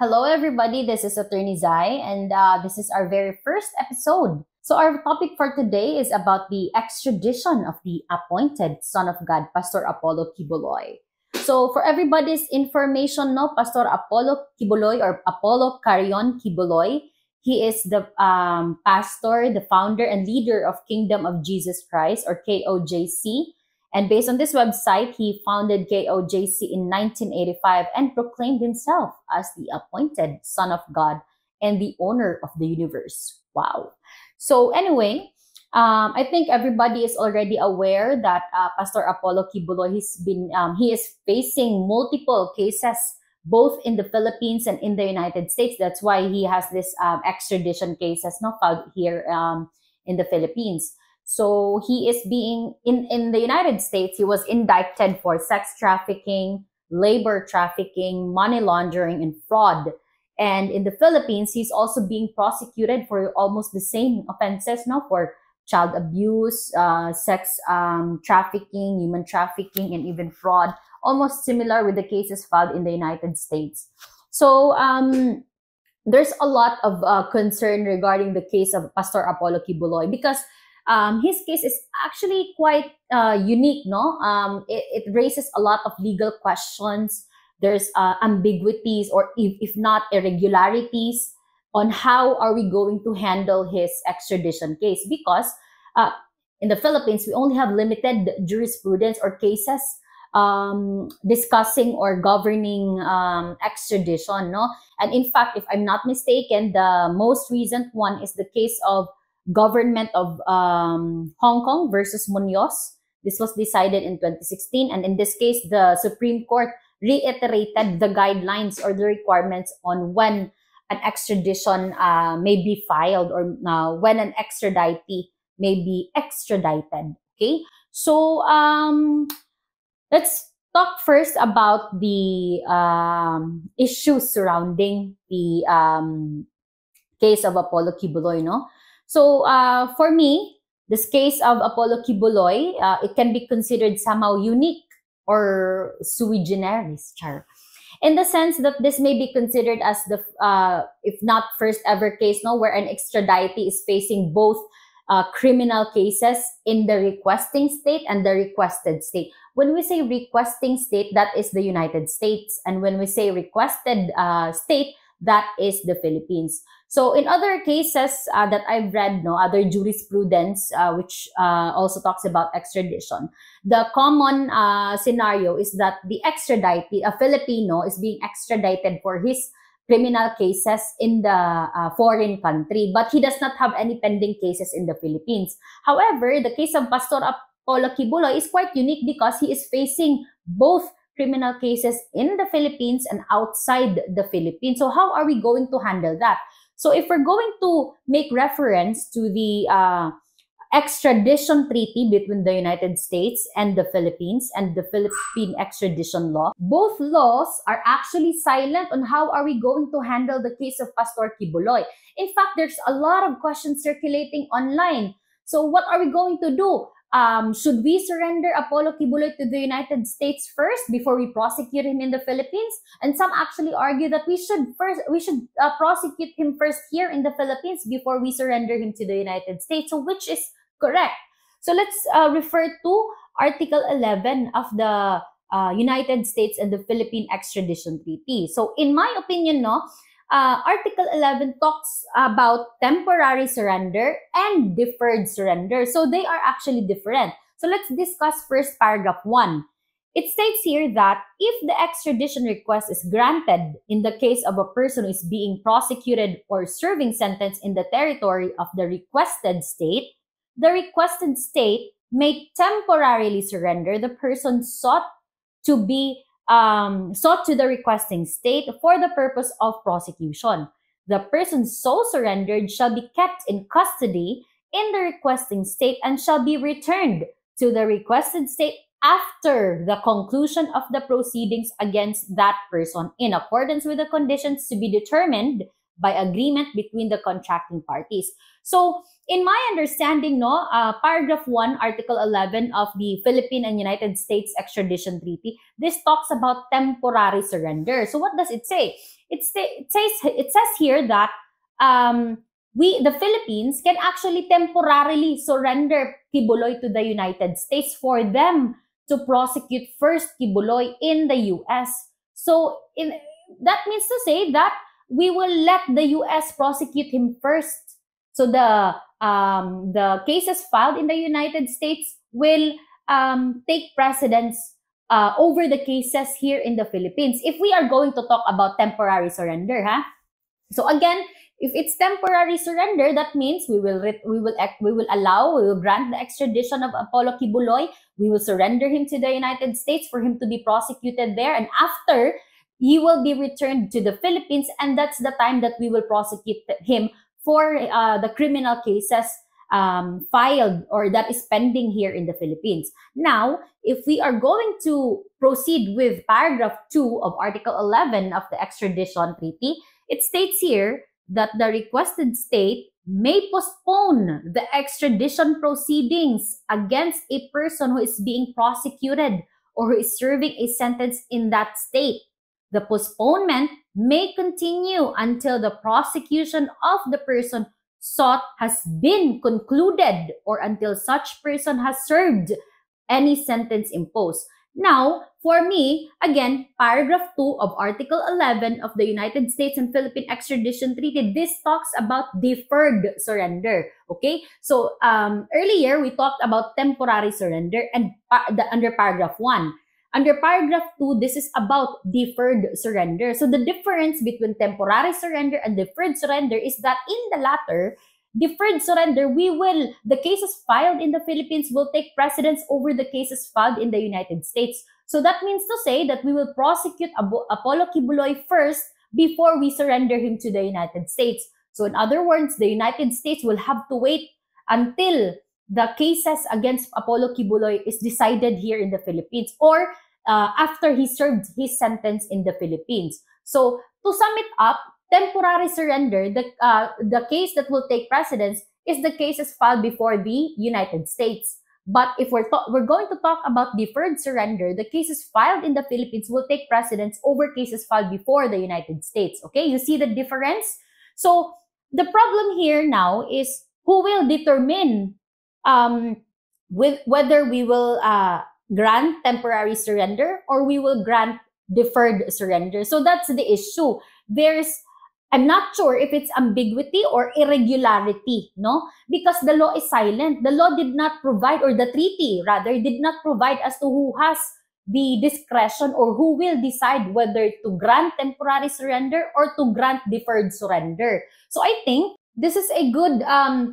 Hello, everybody. This is Attorney Zai, and this is our very first episode. So, our topic for today is about the extradition of the appointed Son of God, Pastor Apollo Kibuloy. So, for everybody's information, no, Pastor Apollo Kibuloy or Apollo Carion Kibuloy, he is the pastor, the founder, and leader of Kingdom of Jesus Christ or KOJC. And based on this website, he founded KOJC in 1985 and proclaimed himself as the appointed Son of God and the owner of the universe. Wow. So anyway, I think everybody is already aware that Pastor Apollo Kibuloy he is facing multiple cases both in the Philippines and in the United States. That's why he has this extradition cases not filed here in the Philippines. So he is being in the United States, he was indicted for sex trafficking, labor trafficking, money laundering, and fraud. And in the Philippines, he's also being prosecuted for almost the same offenses, no, for child abuse, sex trafficking, human trafficking, and even fraud, almost similar with the cases filed in the United States. So there's a lot of concern regarding the case of Pastor Apollo Kibuloy because his case is actually quite unique, no? It raises a lot of legal questions. There's ambiguities or if not irregularities on how are we going to handle his extradition case because in the Philippines, we only have limited jurisprudence or cases discussing or governing extradition, no? And in fact, if I'm not mistaken, the most recent one is the case of Government of Hong Kong versus Munoz. This was decided in 2016. And in this case, the Supreme Court reiterated the guidelines or the requirements on when an extradition may be filed or when an extraditee may be extradited. Okay, so let's talk first about the issues surrounding the case of Apollo Kibuloy, no? So for me, this case of Apollo Kibuloy, it can be considered somehow unique or sui generis, char. In the sense that this may be considered as the, if not first ever case, no, where an extraditee is facing both criminal cases in the requesting state and the requested state. When we say requesting state, that is the United States. And when we say requested state, that is the Philippines. So in other cases that I've read, no, other jurisprudence, which also talks about extradition, the common scenario is that the extraditee, a Filipino, is being extradited for his criminal cases in the foreign country, but he does not have any pending cases in the Philippines. However, the case of Pastor Apollo Kibuloy is quite unique because he is facing both criminal cases in the Philippines and outside the Philippines. So how are we going to handle that? So if we're going to make reference to the extradition treaty between the United States and the Philippines and the Philippine extradition law, both laws are actually silent on how are we going to handle the case of Pastor Kibuloy. In fact, there's a lot of questions circulating online. So what are we going to do? Should we surrender Apollo Kibuloy to the United States first before we prosecute him in the Philippines? And some actually argue that we should prosecute him first here in the Philippines before we surrender him to the United States. So which is correct? So let's refer to Article 11 of the United States and the Philippine Extradition Treaty. So in my opinion, no, Article 11 talks about temporary surrender and deferred surrender. So they are actually different. So let's discuss first paragraph 1. It states here that if the extradition request is granted in the case of a person who is being prosecuted or serving sentence in the territory of the requested state, the requested state may temporarily surrender the person sought to the requesting state for the purpose of prosecution. The person so surrendered shall be kept in custody in the requesting state and shall be returned to the requested state after the conclusion of the proceedings against that person in accordance with the conditions to be determined by agreement between the contracting parties. So, in my understanding, no, paragraph 1, Article 11 of the Philippine and United States Extradition Treaty, this talks about temporary surrender. So, what does it say? It says here that the Philippines can actually temporarily surrender Kibuloy to the United States for them to prosecute first Kibuloy in the U.S. So that means to say that we will let the U.S. prosecute him first. So the cases filed in the United States will take precedence over the cases here in the Philippines. If we are going to talk about temporary surrender, So again, if it's temporary surrender, that means we will grant the extradition of Apollo Kibuloy. We will surrender him to the United States for him to be prosecuted there, and after, he will be returned to the Philippines, and that's the time that we will prosecute him for the criminal cases filed or that is pending here in the Philippines. Now, if we are going to proceed with paragraph 2 of Article 11 of the Extradition Treaty, it states here that the requested state may postpone the extradition proceedings against a person who is being prosecuted or who is serving a sentence in that state. The postponement may continue until the prosecution of the person sought has been concluded or until such person has served any sentence imposed. Now, for me, again, paragraph 2 of Article 11 of the United States and Philippine Extradition Treaty, this talks about deferred surrender. Okay? So, earlier, we talked about temporary surrender and under paragraph 1. Under paragraph 2, this is about deferred surrender. So, the difference between temporary surrender and deferred surrender is that in the latter, deferred surrender, the cases filed in the Philippines will take precedence over the cases filed in the United States. So that means to say that we will prosecute Apollo Kibuloy first before we surrender him to the United States. So in other words, the United States will have to wait until the cases against Apollo Kibuloy is decided here in the Philippines or after he served his sentence in the Philippines. So to sum it up, temporary surrender, the case that will take precedence is the cases filed before the United States. But if we're going to talk about deferred surrender, the cases filed in the Philippines will take precedence over cases filed before the United States. Okay, you see the difference? So the problem here now is who will determine whether we will grant temporary surrender or we will grant deferred surrender. So that's the issue. I'm not sure if it's ambiguity or irregularity, no? Because the law is silent. The law did not provide, or the treaty rather, did not provide as to who has the discretion or who will decide whether to grant temporary surrender or to grant deferred surrender. So I think this is a good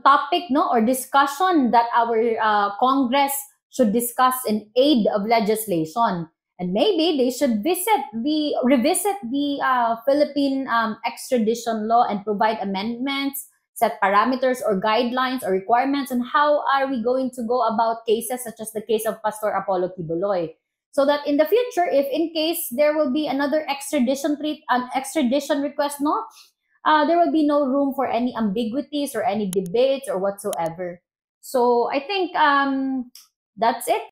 topic, no, or discussion that our Congress should discuss in aid of legislation. And maybe they should revisit the Philippine extradition law and provide amendments, set parameters or guidelines or requirements on how are we going to go about cases such as the case of Pastor Apollo Kibuloy. So that in the future, if in case there will be another extradition request, no, there will be no room for any ambiguities or any debates or whatsoever. So I think that's it.